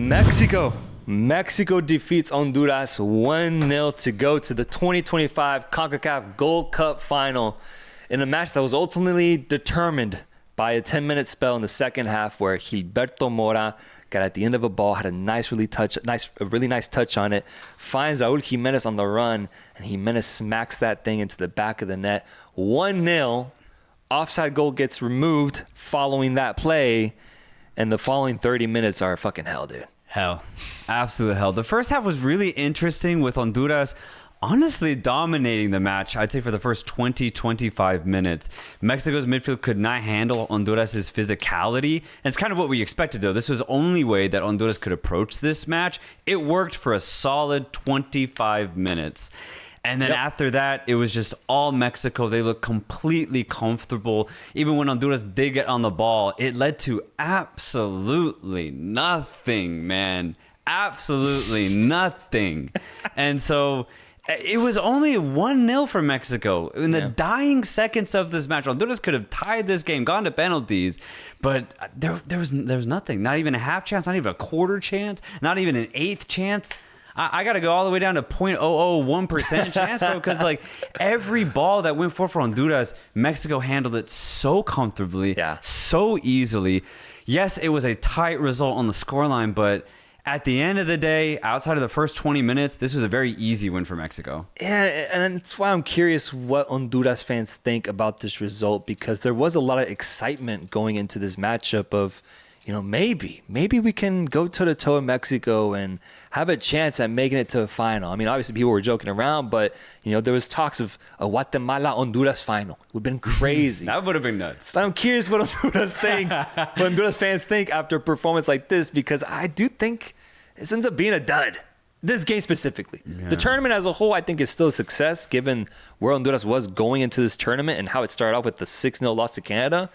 Mexico defeats Honduras 1-0 to go to the 2025 CONCACAF Gold Cup final in a match that was ultimately determined by a 10-minute spell in the second half where Gilberto Mora got at the end of a ball, had a really nice touch on it, finds Raul Jimenez on the run, and Jimenez smacks that thing into the back of the net. 1-0. Offside goal gets removed following that play, and the following 30 minutes are fucking hell, dude. Hell. Absolute hell. The first half was really interesting with Honduras honestly dominating the match, I'd say, for the first 20-25 minutes. Mexico's midfield could not handle Honduras' physicality. And it's kind of what we expected, though. This was the only way that Honduras could approach this match. It worked for a solid 25 minutes. And then after that, it was just all Mexico. They looked completely comfortable. Even when Honduras did get on the ball, it led to absolutely nothing, man. Absolutely nothing. And so it was only 1-0 for Mexico. In the dying seconds of this match, Honduras could have tied this game, gone to penalties, but there was nothing. Not even a half chance, not even a quarter chance, not even an eighth chance. I got to go all the way down to 0.001% chance, bro, because like every ball that went forward for Honduras, Mexico handled it so comfortably, so easily. Yes, it was a tight result on the scoreline, but at the end of the day, outside of the first 20 minutes, this was a very easy win for Mexico. Yeah, and that's why I'm curious what Honduras fans think about this result, because there was a lot of excitement going into this matchup of, you know, maybe we can go toe-to-toe in Mexico and have a chance at making it to a final. I mean, obviously people were joking around, but, you know, there was talks of a Guatemala-Honduras final. It would have been crazy. That would have been nuts. But I'm curious what Honduras thinks, what Honduras fans think after a performance like this, because I do think it ends up being a dud. This game specifically. Yeah. The tournament as a whole, I think, is still a success, given where Honduras was going into this tournament and how it started off with the 6-0 loss to Canada.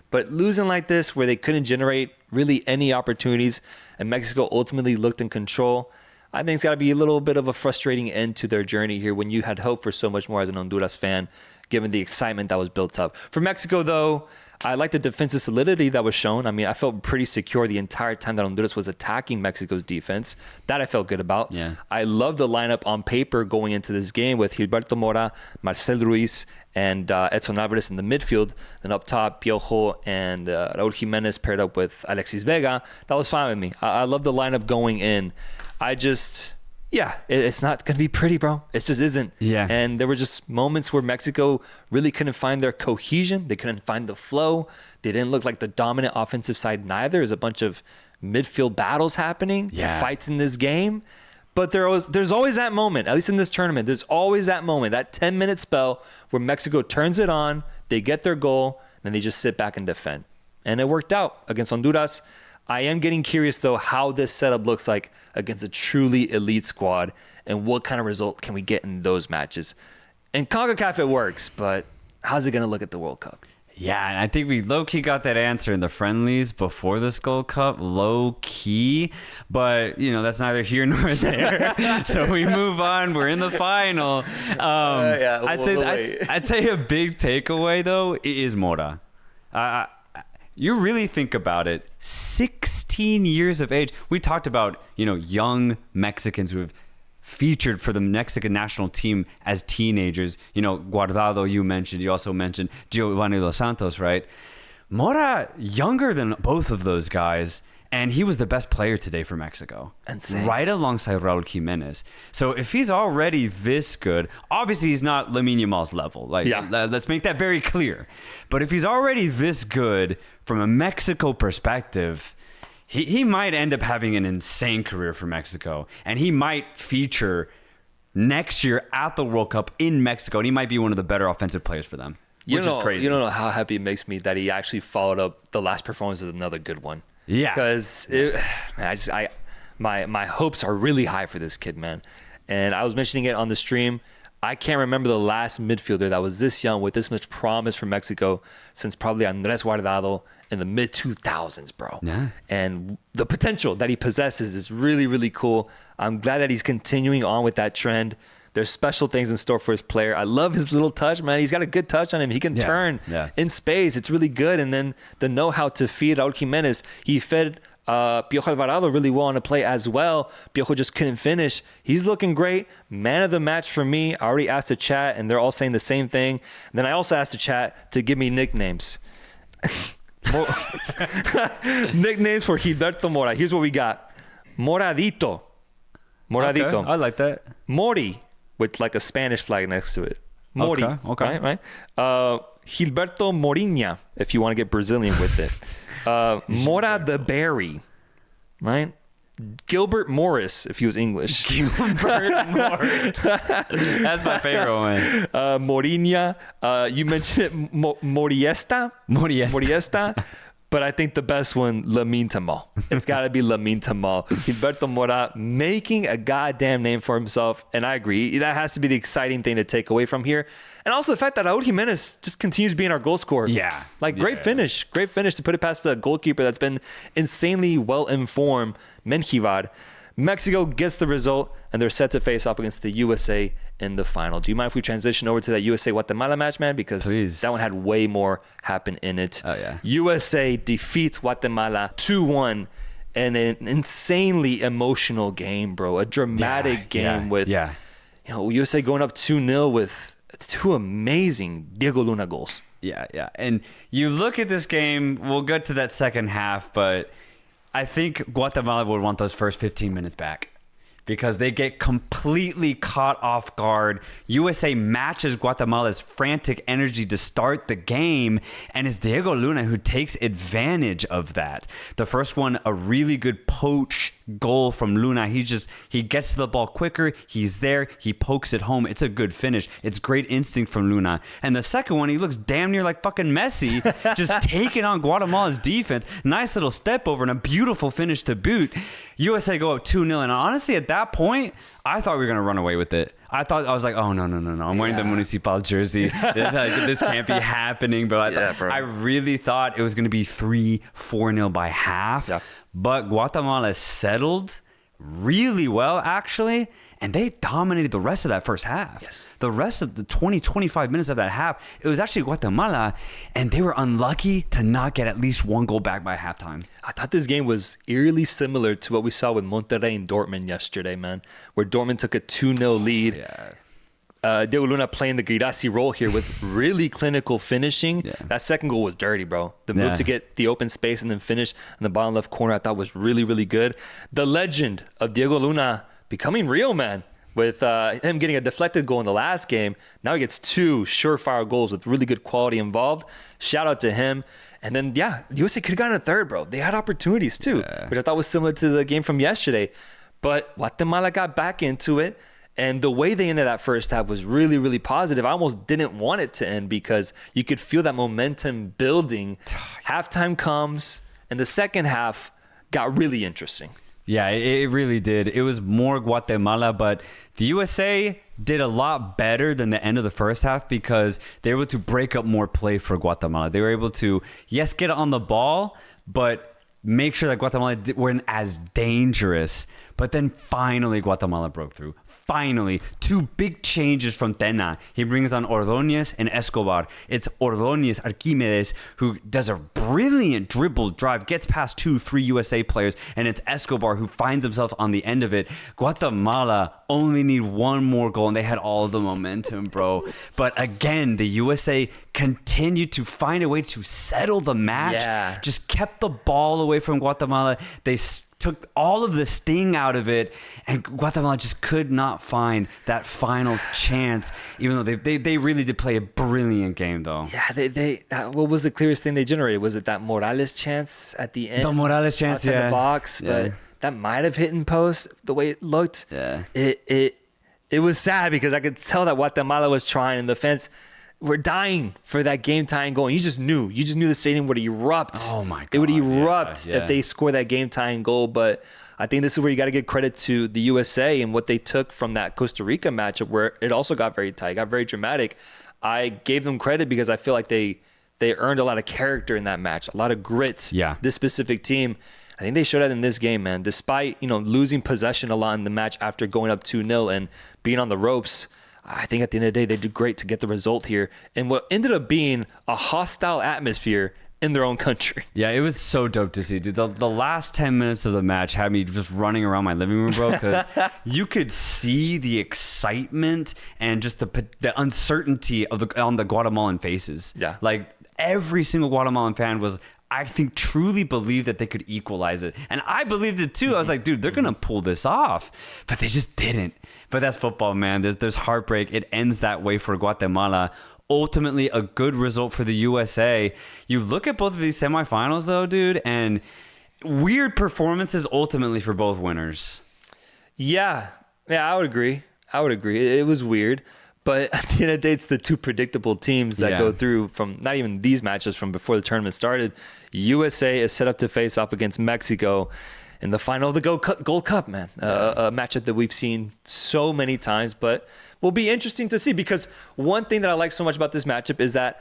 But losing like this, where they couldn't generate really any opportunities, and Mexico ultimately looked in control, I think it's got to be a little bit of a frustrating end to their journey here when you had hoped for so much more as an Honduras fan, given the excitement that was built up. For Mexico, though, I like the defensive solidity that was shown. I mean, I felt pretty secure the entire time that Honduras was attacking Mexico's defense. That I felt good about. Yeah. I love the lineup on paper going into this game with Gilberto Mora, Marcel Ruiz, and Edson Alvarez in the midfield. Then up top, Piojo and Raul Jimenez paired up with Alexis Vega. That was fine with me. I love the lineup going in. It's not going to be pretty, bro. It just isn't. Yeah. And there were just moments where Mexico really couldn't find their cohesion. They couldn't find the flow. They didn't look like the dominant offensive side neither. There's a bunch of midfield battles happening, fights in this game. But there's always that moment, at least in this tournament, there's always that moment, that 10-minute spell where Mexico turns it on, they get their goal, and they just sit back and defend. And it worked out against Honduras. I am getting curious, though, how this setup looks like against a truly elite squad and what kind of result can we get in those matches. In CONCACAF, it works, but how's it going to look at the World Cup? Yeah, and I think we low-key got that answer in the friendlies before this Gold Cup, low-key. But, you know, that's neither here nor there. So we move on. We're in the final. I'd say a big takeaway, though, is Mora. You really think about it, 16 years of age. We talked about, you know, young Mexicans who have featured for the Mexican national team as teenagers. You know, Guardado, you mentioned. You also mentioned Giovanni Dos Santos, right? Mora, younger than both of those guys, and he was the best player today for Mexico. Insane. Right alongside Raul Jimenez. So if he's already this good, obviously he's not Lamine Yamal's level. Let's make that very clear. But if he's already this good from a Mexico perspective, he might end up having an insane career for Mexico. And he might feature next year at the World Cup in Mexico. And he might be one of the better offensive players for them, which is crazy. You don't know how happy it makes me that he actually followed up the last performance with another good one. Yeah. Because my hopes are really high for this kid, man. And I was mentioning it on the stream. I can't remember the last midfielder that was this young with this much promise for Mexico since probably Andrés Guardado in the mid-2000s, bro. Yeah. And the potential that he possesses is really, really cool. I'm glad that he's continuing on with that trend. There's special things in store for his player. I love his little touch, man. He's got a good touch on him. He can turn in space. It's really good. And then the know-how to feed Raul Jimenez. He fed Piojo Alvarado really wanted to play as well. Piojo just couldn't finish. He's looking great. Man of the match for me. I already asked the chat, and they're all saying the same thing. And then I also asked the chat to give me nicknames. Nicknames for Gilberto Mora. Here's what we got. Moradito. Okay, I like that. Mori, with like a Spanish flag next to it. Mori. Okay. Right? Gilberto Morinha, if you want to get Brazilian with it. Mora the Berry. Right? Gilbert Morris, if he was English. Gilbert Morris. That's my favorite one. Morinha. You mentioned it, Moriesta. But I think the best one, Lamine Tamal. It's got to be Lamine Tamal. Gilberto Mora making a goddamn name for himself. And I agree. That has to be the exciting thing to take away from here. And also the fact that Raul Jimenez just continues being our goal scorer. Yeah. Great finish. Great finish to put it past the goalkeeper that's been insanely well-informed, Menjivar. Mexico gets the result, and they're set to face off against the USA in the final. Do you mind if we transition over to that USA-Guatemala match, man? Because that one had way more happen in it. Oh, yeah. USA defeats Guatemala 2-1 in an insanely emotional game, bro. A dramatic game with USA going up 2-0 with 2 amazing Diego Luna goals. Yeah. And you look at this game, we'll get to that second half, but I think Guatemala would want those first 15 minutes back because they get completely caught off guard. USA matches Guatemala's frantic energy to start the game, and it's Diego Luna who takes advantage of that. The first one, a really good poach goal from Luna. He gets to the ball quicker. He's there. He pokes it home. It's a good finish. It's great instinct from Luna. And the second one, he looks damn near like fucking Messi, just taking on Guatemala's defense. Nice little step over and a beautiful finish to boot. USA go up 2-0. And honestly, at that point, I thought we were going to run away with it. I was like, oh, no. I'm wearing the Municipal jersey. This can't be happening, bro. I really thought it was going to be 3-4-0 by half. Yeah. But Guatemala settled really well, actually, and they dominated the rest of that first half. Yes. The rest of the 20-25 minutes of that half, it was actually Guatemala, and they were unlucky to not get at least one goal back by halftime. I thought this game was eerily similar to what we saw with Monterrey and Dortmund yesterday, man, where Dortmund took a 2-0 lead. Yeah. Diego Luna playing the Girassi role here with really clinical finishing. Yeah. That second goal was dirty, bro. The move to get the open space and then finish in the bottom left corner I thought was really, really good. The legend of Diego Luna becoming real, man. With him getting a deflected goal in the last game. Now he gets 2 surefire goals with really good quality involved. Shout out to him. And then, USA could have gotten a third, bro. They had opportunities too, which I thought was similar to the game from yesterday. But Guatemala got back into it. And the way they ended that first half was really, really positive. I almost didn't want it to end because you could feel that momentum building. Halftime comes, and the second half got really interesting. Yeah, it really did. It was more Guatemala, but the USA did a lot better than the end of the first half because they were able to break up more play for Guatemala. They were able to, get on the ball, but make sure that Guatemala weren't as dangerous. But then finally Guatemala broke through. Finally, 2 big changes from Tena. He brings on Ordóñez and Escobar. It's Ordóñez, Archimedes, who does a brilliant dribble drive, gets past 2-3 USA players, and it's Escobar who finds himself on the end of it. Guatemala only need one more goal, and they had all the momentum, bro. But again, the USA continued to find a way to settle the match. Just kept the ball away from Guatemala. They took all of the sting out of it, and Guatemala just could not find that final chance, even though they really did play a brilliant game, though. Yeah, what was the clearest thing they generated? Was it that Morales chance at the end? The Morales chance, outside the box, but that might have hit in post the way it looked. Yeah. It was sad because I could tell that Guatemala was trying, and the fans were dying for that game-tying goal. You just knew the stadium would erupt. Oh my God! It would erupt if they scored that game-tying goal. But I think this is where you got to give credit to the USA and what they took from that Costa Rica matchup, where it also got very tight, got very dramatic. I gave them credit because I feel like they earned a lot of character in that match, a lot of grit. Yeah. This specific team, I think they showed that in this game, man. Despite losing possession a lot in the match after going up 2-0 and being on the ropes, I think at the end of the day, they did great to get the result here. And what ended up being a hostile atmosphere in their own country. Yeah, it was so dope to see, dude. The last 10 minutes of the match had me just running around my living room, bro, because you could see the excitement and just the uncertainty on the Guatemalan faces. Yeah. Like, every single Guatemalan fan was, I think, truly believed that they could equalize it. And I believed it too. I was like, dude, they're going to pull this off. But they just didn't. But that's football, man. There's heartbreak. It ends that way for Guatemala. Ultimately, a good result for the USA. You look at both of these semifinals, though, dude, and weird performances ultimately for both winners. Yeah, I would agree. It was weird. But at the end of the day, it's the two predictable teams that go through from not even these matches from before the tournament started. USA is set up to face off against Mexico in the final of the Gold Cup, man. A matchup that we've seen so many times, but will be interesting to see, because one thing that I like so much about this matchup is that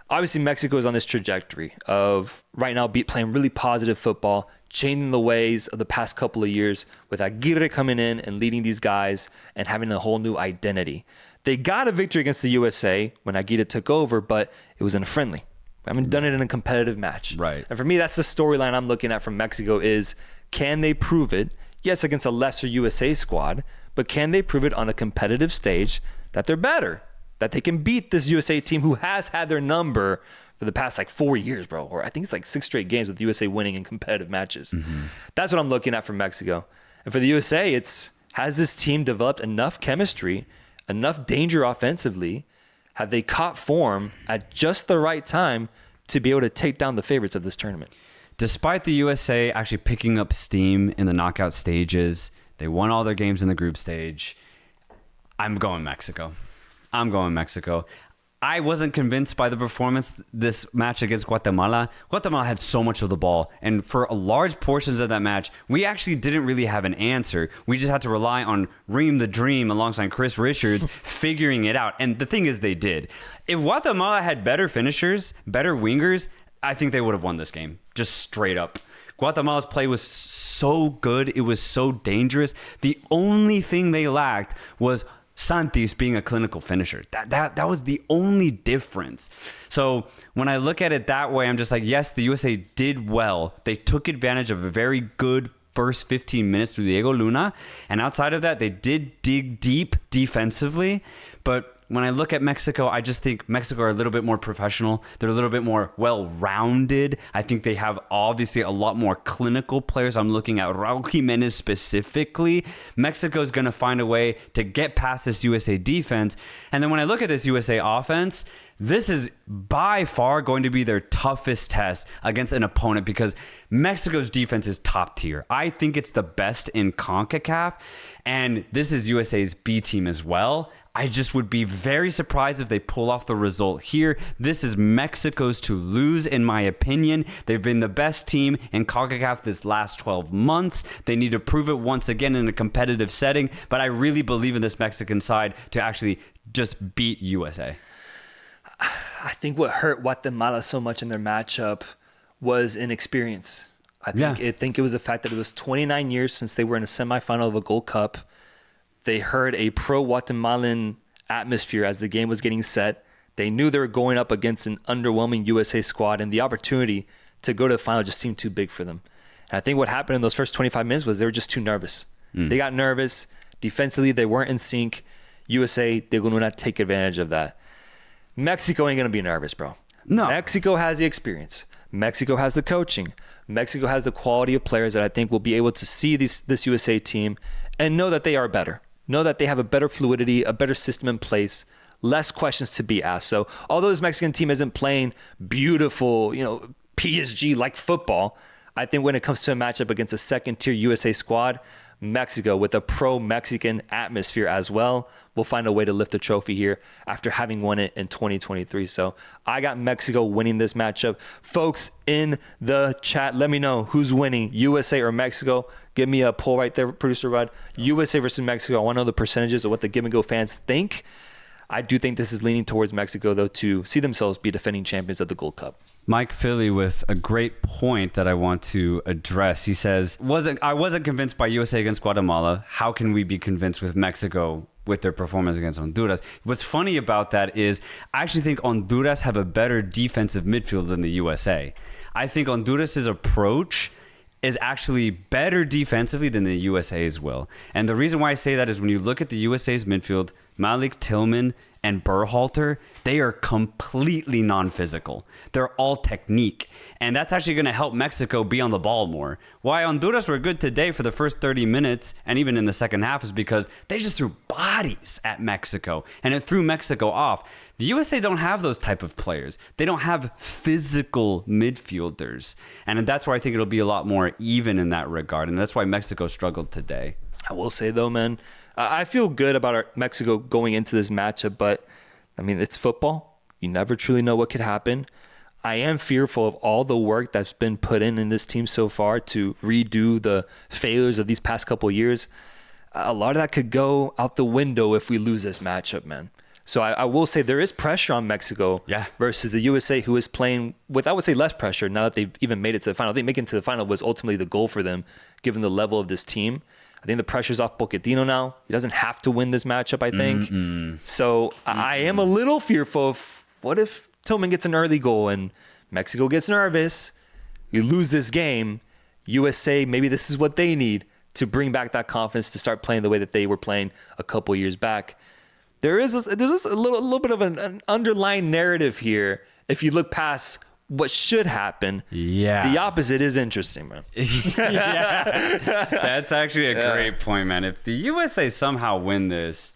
obviously Mexico is on this trajectory of right now playing really positive football, changing the ways of the past couple of years with Aguirre coming in and leading these guys and having a whole new identity. They got a victory against the USA when Aguirre took over, but it was in a friendly. I haven't done it in a competitive match. Right. And for me, that's the storyline I'm looking at from Mexico is, can they prove it? Yes, against a lesser USA squad, but can they prove it on a competitive stage that they're better? That they can beat this USA team who has had their number for the past 4 years, bro. Or I think it's 6 straight games with the USA winning in competitive matches. Mm-hmm. That's what I'm looking at from Mexico. And for the USA, has this team developed enough chemistry, enough danger offensively? Have they caught form at just the right time to be able to take down the favorites of this tournament? Despite the USA actually picking up steam in the knockout stages, they won all their games in the group stage. I'm going Mexico. I wasn't convinced by the performance this match against Guatemala. Guatemala had so much of the ball, and for large portions of that match, we actually didn't really have an answer. We just had to rely on Reem the Dream alongside Chris Richards figuring it out. And the thing is, they did. If Guatemala had better finishers, better wingers, I think they would have won this game, just straight up. Guatemala's play was so good. It was so dangerous. The only thing they lacked was Santis being a clinical finisher. That was the only difference. So when I look at it that way, I'm just like, yes, the USA did well. They took advantage of a very good first 15 minutes through Diego Luna. And outside of that, they did dig deep defensively. But when I look at Mexico, I just think Mexico are a little bit more professional. They're a little bit more well-rounded. I think they have obviously a lot more clinical players. I'm looking at Raul Jimenez specifically. Mexico's going to find a way to get past this USA defense. And then when I look at this USA offense, this is by far going to be their toughest test against an opponent because Mexico's defense is top tier. I think it's the best in CONCACAF, and this is USA's B team as well. I just would be very surprised if they pull off the result here. This is Mexico's to lose, in my opinion. They've been the best team in CONCACAF this last 12 months. They need to prove it once again in a competitive setting, but I really believe in this Mexican side to actually just beat USA. I think what hurt Guatemala so much in their matchup was inexperience. I think it was the fact that it was 29 years since they were in a semifinal of a Gold Cup. They heard a pro-Guatemalan atmosphere as the game was getting set. They knew they were going up against an underwhelming USA squad, and the opportunity to go to the final just seemed too big for them. And I think what happened in those first 25 minutes was they were just too nervous. They got nervous. Defensively, they weren't in sync. USA, they're going to take advantage of that. Mexico ain't going to be nervous, bro. No. Mexico has the experience. Mexico has the coaching. Mexico has the quality of players that I think will be able to see this USA team and know that they are better. Know that they have a better fluidity, a better system in place, less questions to be asked. So although this Mexican team isn't playing beautiful, PSG-like football, I think when it comes to a matchup against a second-tier USA squad, Mexico, with a pro-Mexican atmosphere as well, will find a way to lift the trophy here after having won it in 2023. So I got Mexico winning this matchup. Folks in the chat, let me know who's winning, USA or Mexico. Give me a poll right there, Producer Rod. USA versus Mexico. I want to know the percentages of what the Give and Go fans think. I do think this is leaning towards Mexico, though, to see themselves be defending champions of the Gold Cup. Mike Philly with a great point that I want to address. He says, I wasn't convinced by USA against Guatemala. How can we be convinced with Mexico with their performance against Honduras? What's funny about that is I actually think Honduras have a better defensive midfield than the USA. I think Honduras's approach is actually better defensively than the USA's will. And the reason why I say that is when you look at the USA's midfield, Malik Tillman and Berhalter, they are completely non-physical. They're all technique. And that's actually going to help Mexico be on the ball more. Why Honduras were good today for the first 30 minutes and even in the second half is because they just threw bodies at Mexico and it threw Mexico off. The USA don't have those type of players. They don't have physical midfielders. And that's why I think it'll be a lot more even in that regard. And that's why Mexico struggled today. I will say though, man, I feel good about Mexico going into this matchup, but I mean, it's football. You never truly know what could happen. I am fearful of all the work that's been put in this team so far to redo the failures of these past couple of years. A lot of that could go out the window if we lose this matchup, man. So I will say there is pressure on Mexico versus the USA, who is playing with, I would say, less pressure now that they've even made it to the final. I think making it to the final was ultimately the goal for them, given the level of this team. I think the pressure's off Pochettino now. He doesn't have to win this matchup, I think. So I am a little fearful of what if Tillman gets an early goal and Mexico gets nervous, you lose this game, USA, maybe this is what they need to bring back that confidence to start playing the way that they were playing a couple years back. There's a little bit of an underlying narrative here if you look past what should happen. Yeah. The opposite is interesting, man. Yeah. That's actually a great point, man. If the USA somehow win this,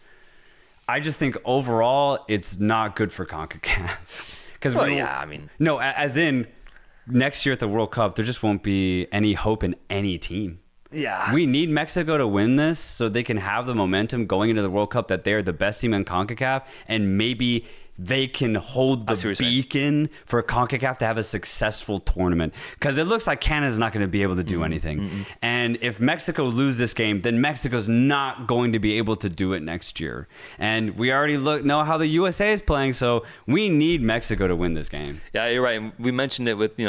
I just think overall it's not good for CONCACAF. Because no, as in next year at the World Cup, there just won't be any hope in any team. Yeah. We need Mexico to win this so they can have the momentum going into the World Cup that they're the best team in CONCACAF, and maybe they can hold the beacon for CONCACAF to have a successful tournament. Because it looks like Canada's not going to be able to do anything. And if Mexico lose this game, then Mexico's not going to be able to do it next year. And we already know how the USA is playing, so we need Mexico to win this game. Yeah, you're right. We mentioned it with,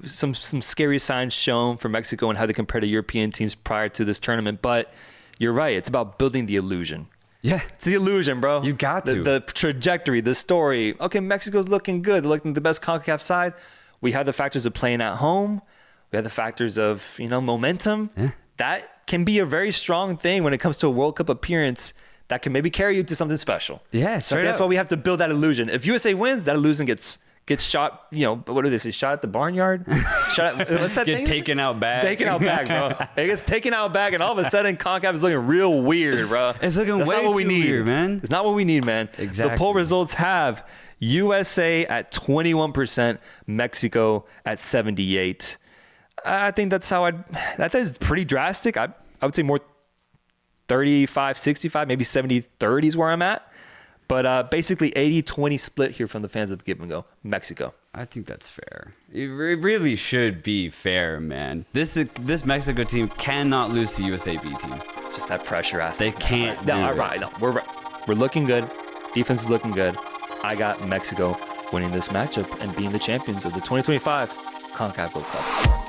some scary signs shown for Mexico and how they compare to European teams prior to this tournament. But you're right. It's about building the illusion. Yeah. It's the illusion, bro. You got to. The trajectory, the story. Okay, Mexico's looking good. They're looking the best CONCACAF side. We have the factors of playing at home. We have the factors of, momentum. Yeah. That can be a very strong thing when it comes to a World Cup appearance that can maybe carry you to something special. Yeah, so that's why we have to build that illusion. If USA wins, that illusion gets shot, what do they say? Shot at the barnyard? What's that thing? Taken out bag. Taken out bag, bro. It gets taken out bag, and all of a sudden, CONCACAF is looking real weird, bro. It's looking way too weird, man. It's not what we need, man. Exactly. The poll results have USA at 21%, Mexico at 78%. I think that is pretty drastic. I would say more 35, 65, maybe 70, 30 is where I'm at. But basically 80-20 split here from the fans of the Give and Go. Mexico. I think that's fair. It really should be fair, man. This Mexico team cannot lose to USA B team. It's just that pressure aspect. They can't do it. No, we're looking good. Defense is looking good. I got Mexico winning this matchup and being the champions of the 2025 CONCACAF Gold Cup.